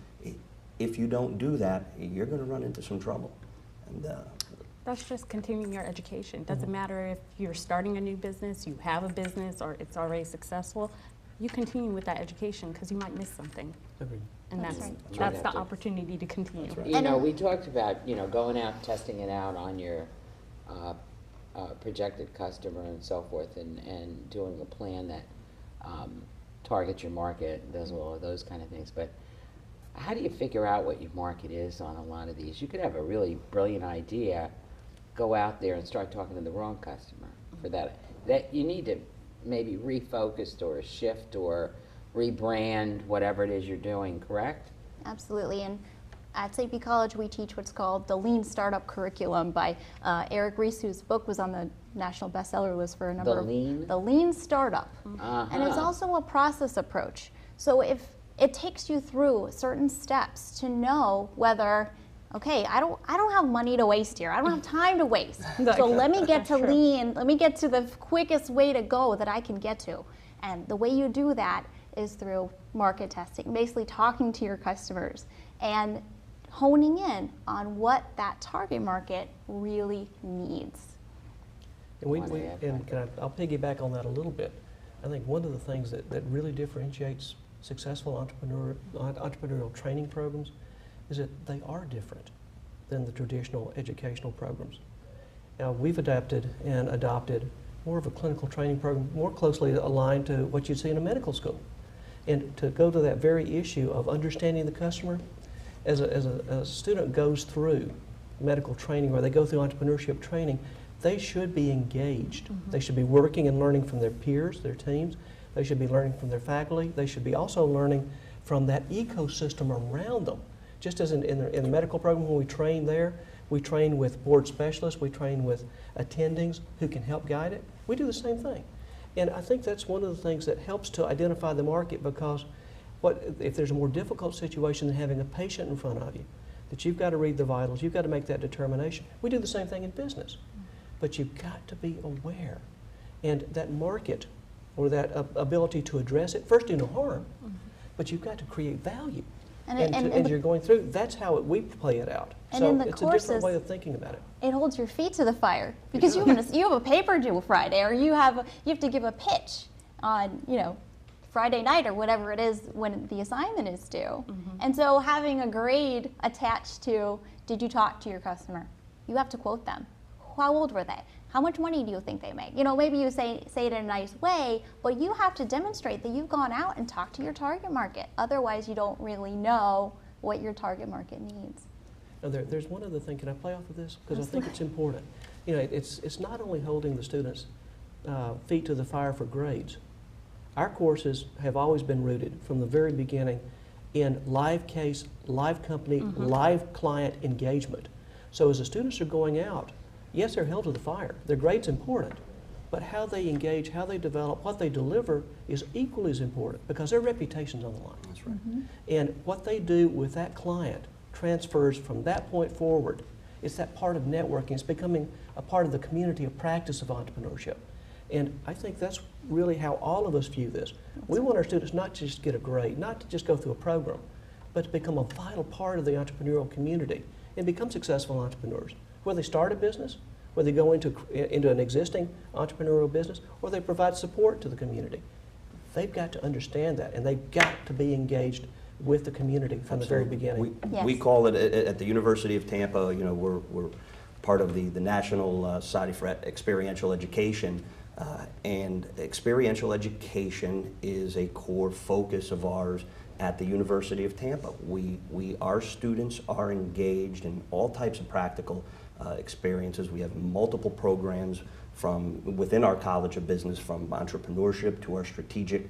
If you don't do that, you're going to run into some trouble. And That's just continuing your education. Doesn't matter if you're starting a new business, you have a business, or it's already successful. You continue with that education because you might miss something. Agreed. And That's that's, right. that's Right. the opportunity to continue. That's right. You And know, then- we talked about, going out, testing it out on your projected customer and so forth, and doing a plan that targets your market, does all of those kind of things. But how do you figure out what your market is on a lot of these? You could have a really brilliant idea, go out there and start talking to the wrong customer for that. That you need to maybe refocus or shift or rebrand whatever it is you're doing, correct? Absolutely. And at St. Pete College, we teach what's called the Lean Startup Curriculum by Eric Ries, whose book was on the national bestseller list for a number of Lean? The Lean Startup. And it's also a process approach. So if it takes you through certain steps to know whether, okay, I don't have money to waste here. I don't have time to waste. So let me get to lean. Let me get to the quickest way to go that I can get to. And the way you do that is through market testing, basically talking to your customers and honing in on what that target market really needs. And I'll piggyback on that a little bit. I think one of the things that really differentiates successful entrepreneurial training programs is that they are different than the traditional educational programs. Now, we've adapted and adopted more of a clinical training program, more closely aligned to what you'd see in a medical school. And to go to that very issue of understanding the customer, as a student goes through medical training or they go through entrepreneurship training, they should be engaged. They should be working and learning from their peers, their teams. They should be learning from their faculty. They should be also learning from that ecosystem around them. Just as in the medical program, when we train there, we train with board specialists, we train with attendings who can help guide it. We do the same thing. And I think that's one of the things that helps to identify the market, because if there's a more difficult situation than having a patient in front of you, that you've got to read the vitals, you've got to make that determination. We do the same thing in business. But you've got to be aware. And that market, or that ability to address it, first do no harm, but you've got to create value. And you're going through, that's how we play it out. And so in the it's a courses, different way of thinking about it. It holds your feet to the fire because you have a paper due Friday, or you have to give a pitch on Friday night or whatever it is when the assignment is due. And so having a grade attached to, did you talk to your customer? You have to quote them. how old were they? How much money do you think they make? You know, maybe you say it in a nice way, but you have to demonstrate that you've gone out and talked to your target market. Otherwise, you don't really know what your target market needs. Now there's one other thing. Can I play off of this? Because I think it's important. You know, it's not only holding the students' feet to the fire for grades. Our courses have always been rooted from the very beginning in live case, live company, live client engagement. So as the students are going out, yes, they're held to the fire. Their grade's important, but how they engage, how they develop, what they deliver is equally as important because their reputation's on the line. That's right. And what they do with that client transfers from that point forward. It's that part of networking. It's becoming a part of the community of practice of entrepreneurship. And I think that's really how all of us view this. We want our students not to just get a grade, not to just go through a program, but to become a vital part of the entrepreneurial community and become successful entrepreneurs. Whether they start a business, whether they go into an existing entrepreneurial business, or they provide support to the community. They've got to understand that, and they've got to be engaged with the community from the very beginning. We call it at the University of Tampa, you know, we're part of the National Society for Experiential Education, and experiential education is a core focus of ours at the University of Tampa. Our students are engaged in all types of practical experiences. We have multiple programs from within our College of Business, from entrepreneurship to our strategic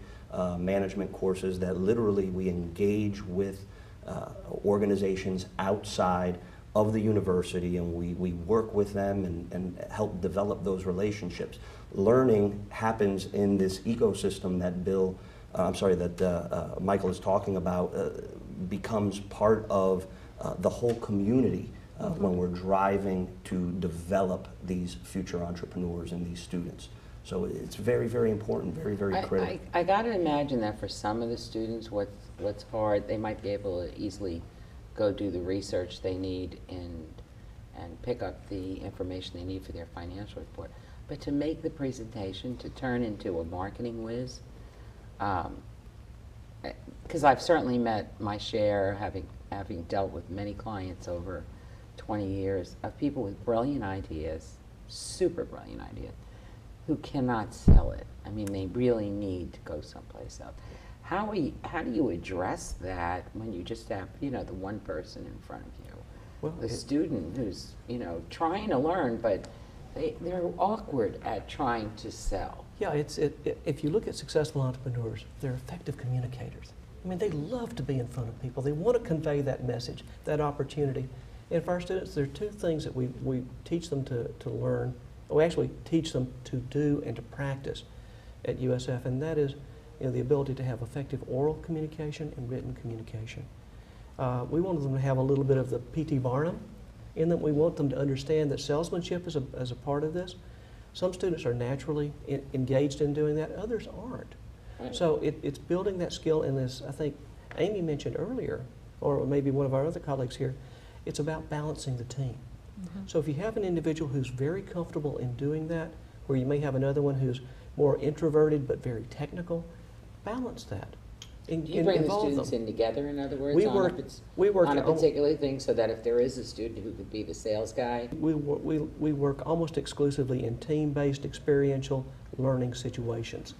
management courses, that literally we engage with organizations outside of the university, and we work with them and help develop those relationships. Learning happens in this ecosystem that Michael is talking about, becomes part of the whole community when we're driving to develop these future entrepreneurs and these students. So it's very, very important, very, very critical. I got to imagine that for some of the students, what's hard, they might be able to easily go do the research they need and pick up the information they need for their financial report. But to make the presentation, to turn into a marketing whiz, because I've certainly met my share, having dealt with many clients over 20 years, of people with brilliant ideas, super brilliant ideas, who cannot sell it. I mean, they really need to go someplace else. How do you address that when you just have, you know, the one person in front of you, the student who's, you know, trying to learn, but they're awkward at trying to sell? Yeah, if you look at successful entrepreneurs, they're effective communicators. I mean, they love to be in front of people. They want to convey that message, that opportunity. And for our students, there are two things that we teach them to learn. We actually teach them to do and to practice at USF, and that is, you know, the ability to have effective oral communication and written communication. We want them to have a little bit of the P.T. Barnum in them. We want them to understand that salesmanship is a part of this. Some students are naturally engaged in doing that, others aren't. Right. So it's building that skill in this. I think Amy mentioned earlier, or maybe one of our other colleagues here, it's about balancing the team. So if you have an individual who's very comfortable in doing that, where you may have another one who's more introverted but very technical, balance that. You bring the students in together, in other words, we work on a particular thing, so that if there is a student who could be the sales guy? We work almost exclusively in team-based experiential learning situations.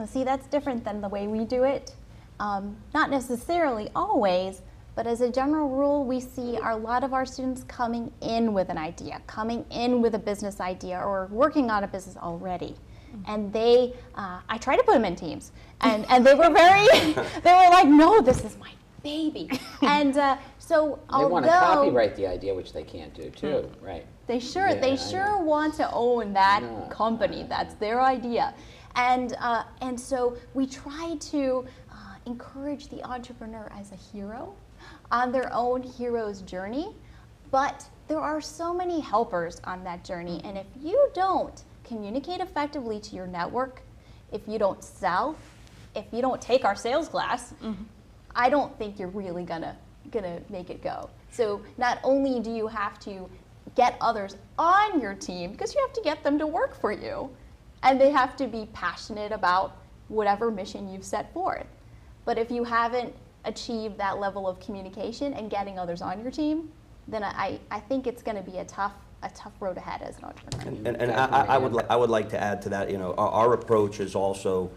See, that's different than the way we do it. Not necessarily always, but as a general rule, we see a lot of our students coming in with an idea, coming in with a business idea, or working on a business already. And I try to put them in teams, and they were they were like, no, this is my baby. And so they want to copyright the idea, which they can't do too, right? They sure want to own that company. That's their idea. And so we try to encourage the entrepreneur as a hero on their own hero's journey, but there are so many helpers on that journey, and if you don't communicate effectively to your network, if you don't sell, if you don't take our sales class, I don't think you're really gonna make it go. So not only do you have to get others on your team, because you have to get them to work for you, and they have to be passionate about whatever mission you've set forth. But if you haven't achieved that level of communication and getting others on your team, then I think it's going to be a tough a tough road ahead as an entrepreneur. And I would like to add to that, our approach is also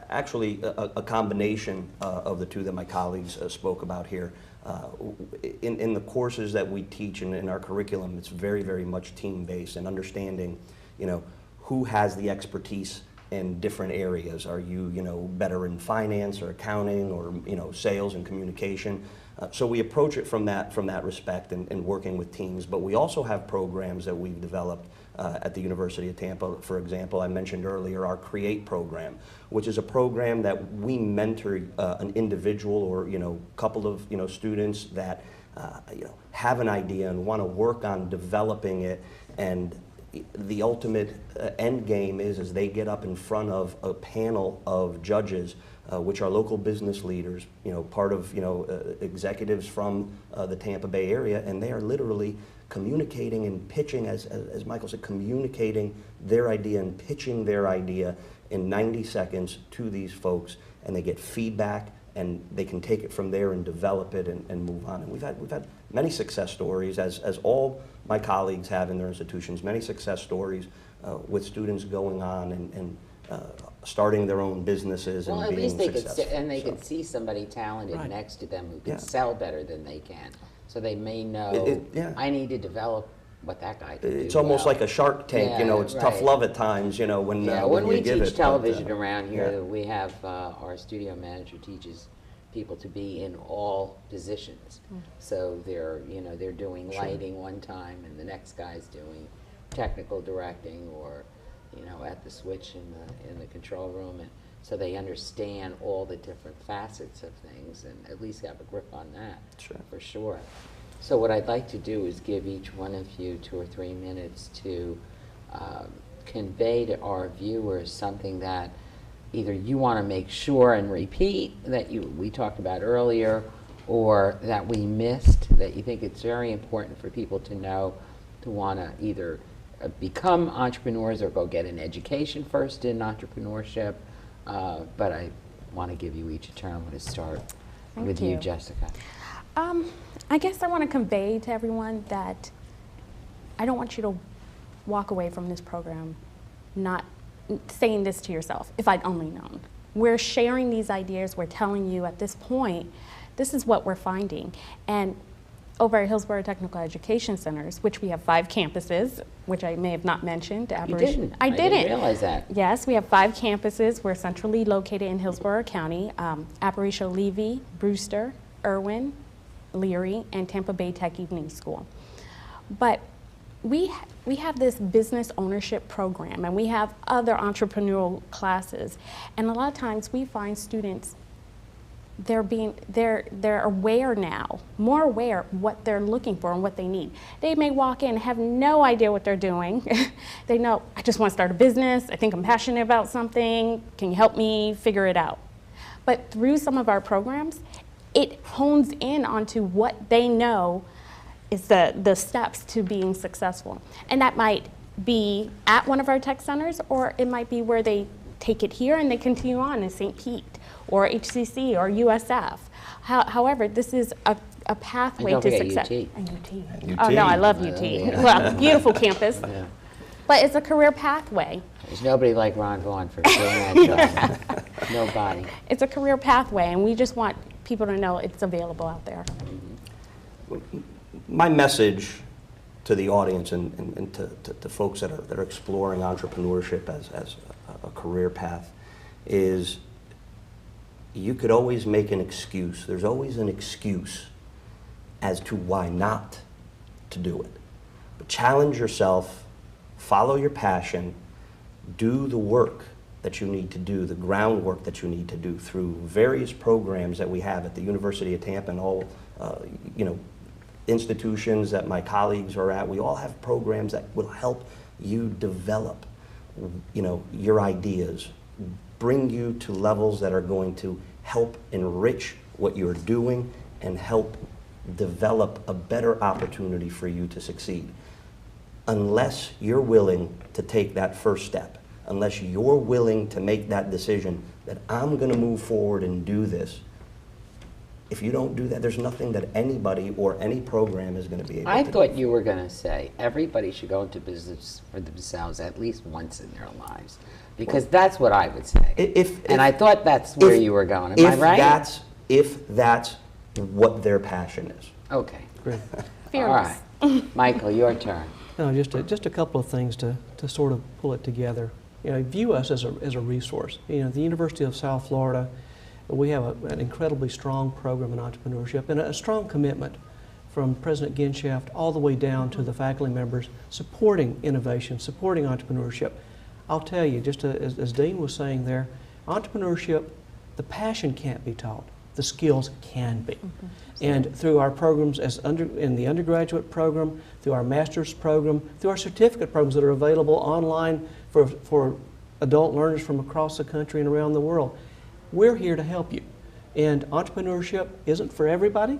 actually a combination of the two that my colleagues spoke about here. In the courses that we teach and in our curriculum, it's very, very much team-based and understanding, who has the expertise in different areas. Are you, better in finance or accounting or, sales and communication? So we approach it from that respect and working with teams. But we also have programs that we've developed at the University of Tampa. For example, I mentioned earlier our CREATE program, which is a program that we mentor an individual or couple of students that have an idea and want to work on developing it. And the ultimate end game is they get up in front of a panel of judges, which are local business leaders, part of executives from the Tampa Bay area, and they are literally communicating and pitching, as Michael said, communicating their idea and pitching their idea in 90 seconds to these folks, and they get feedback, and they can take it from there and develop it and move on. And we've had many success stories, as all my colleagues have in their institutions, many success stories with students going on and starting their own businesses and being successful. Well, at least they could see somebody talented next to them who can sell better than they can. So they may know, I need to develop what that guy can do. It's almost like a Shark Tank, it's tough love at times, when we you give it. teach television around here, we have our studio manager teaches people to be in all positions. So they're doing lighting one time, and the next guy's doing technical directing, or at the switch in the control room, and so they understand all the different facets of things and at least have a grip on that. For sure. So what I'd like to do is give each one of you 2 or 3 minutes to convey to our viewers something that either you want to make sure and repeat that we talked about earlier, or that we missed that you think it's very important for people to know, to want to either become entrepreneurs or go get an education first in entrepreneurship. But I want to give you each a turn. I'm going to start with you, Jessica. I guess I want to convey to everyone that I don't want you to walk away from this program not saying this to yourself, if I'd only known. We're sharing these ideas, we're telling you at this point, this is what we're finding. And over at Hillsborough Technical Education Centers, which we have 5 campuses, which I may have not mentioned. You didn't. I didn't realize that. Yes, we have 5 campuses. We're centrally located in Hillsborough County, Aparicio Levy, Brewster, Irwin, Leary, and Tampa Bay Tech Evening School. But we have this business ownership program, and we have other entrepreneurial classes. And a lot of times we find students, they're aware now, more aware of what they're looking for and what they need. They may walk in and have no idea what they're doing. They know, I just want to start a business, I think I'm passionate about something, can you help me figure it out? But through some of our programs, it hones in onto what they know is the steps to being successful. And that might be at one of our tech centers, or it might be where they take it here and they continue on in St. Pete, or HCC, or USF. However, this is a pathway to success. And UT. Oh no, I love UT. Well, beautiful campus. Yeah. But it's a career pathway. There's nobody like Ron Vaughn for doing that job. Nobody. It's a career pathway, and we just want people to know it's available out there. My message to the audience and to folks that are exploring entrepreneurship as a career path is, you could always make an excuse. There's always an excuse as to why not to do it. But challenge yourself, follow your passion, do the work that you need to do, the groundwork that you need to do through various programs that we have at the University of Tampa and all, institutions that my colleagues are at. We all have programs that will help you develop, your ideas, bring you to levels that are going to help enrich what you're doing and help develop a better opportunity for you to succeed. Unless you're willing to take that first step, unless you're willing to make that decision that I'm going to move forward and do this, if you don't do that, there's nothing that anybody or any program is going to be able to do. I thought you were going to say everybody should go into business for themselves at least once in their lives, because that's what I would say. And I thought that's where you were going. Am I right? If that's what their passion is. Okay. Great. Fearless. All right. Michael, your turn. No, just a couple of things to sort of pull it together. You know, view us as a resource. You know, the University of South Florida, we have an incredibly strong program in entrepreneurship and a strong commitment from President Genshaft all the way down to the faculty members supporting innovation, supporting entrepreneurship. I'll tell you, just as Dean was saying there, entrepreneurship, the passion can't be taught. The skills can be. And through our programs in the undergraduate program, through our master's program, through our certificate programs that are available online for adult learners from across the country and around the world, we're here to help you. And entrepreneurship isn't for everybody,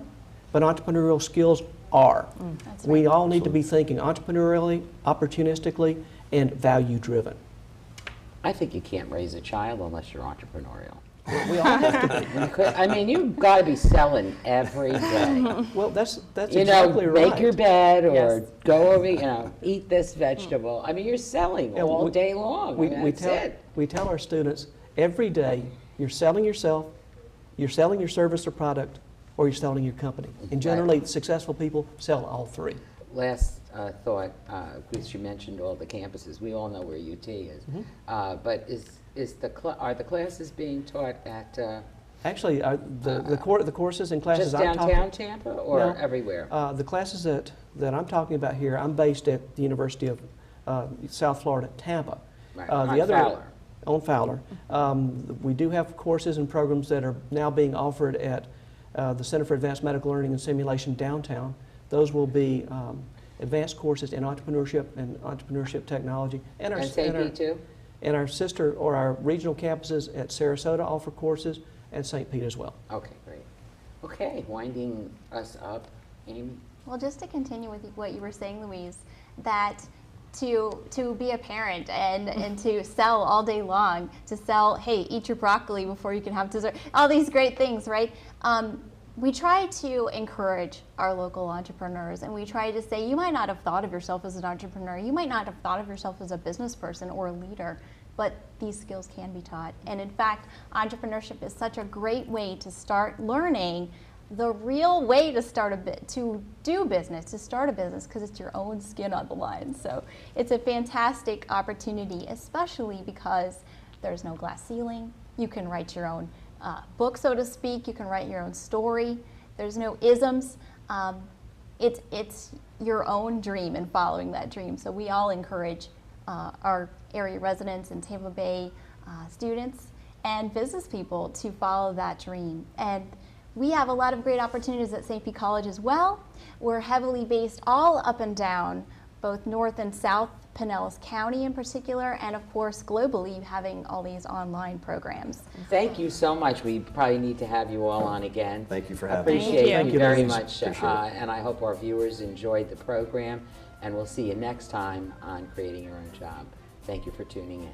but entrepreneurial skills are. That's We all need to be thinking entrepreneurially, opportunistically, and value-driven. I think you can't raise a child unless you're entrepreneurial. We all have to be. I mean, you've got to be selling every day. Well, that's You exactly know, right. make your bed or Yes. go over, you know, eat this vegetable. I mean, you're selling Yeah, all we- day long. I mean, that's it. We tell our students every day, you're selling yourself, you're selling your service or product, or you're selling your company. And generally, successful people sell all three. Last thought, because you mentioned all the campuses, we all know where UT is. But are the classes being taught at Actually, the courses and classes just I'm downtown talking Tampa or No. everywhere? the classes that I'm talking about here, I'm based at the University of South Florida, Tampa. Right, The on Fowler. On Fowler. We do have courses and programs that are now being offered at the Center for Advanced Medical Learning and Simulation downtown. Those will be advanced courses in entrepreneurship and entrepreneurship technology. And St. too? And our sister or our regional campuses at Sarasota offer courses, and St. Pete as well. Okay, great. Okay, winding us up, Amy. Well, just to continue with what you were saying, Louise, that to be a parent and to sell all day long, to sell, hey, eat your broccoli before you can have dessert, all these great things, right? We try to encourage our local entrepreneurs, and we try to say, you might not have thought of yourself as an entrepreneur, you might not have thought of yourself as a business person or a leader, but these skills can be taught. And in fact, entrepreneurship is such a great way to start learning the real way to start to do business, to start a business, because it's your own skin on the line. So it's a fantastic opportunity, especially because there's no glass ceiling. You can write your own book, so to speak. You can write your own story. There's no isms. It's your own dream and following that dream. So we all encourage our area residents and Tampa Bay students and business people to follow that dream. And we have a lot of great opportunities at St. Pete College as well. We're heavily based all up and down, both North and South Pinellas County in particular, and of course globally, having all these online programs. Thank you so much. We probably need to have you all on again. Thank you for having me. Appreciate you very Louise. much, and I hope our viewers enjoyed the program, and we'll see you next time on Creating Your Own Job. Thank you for tuning in.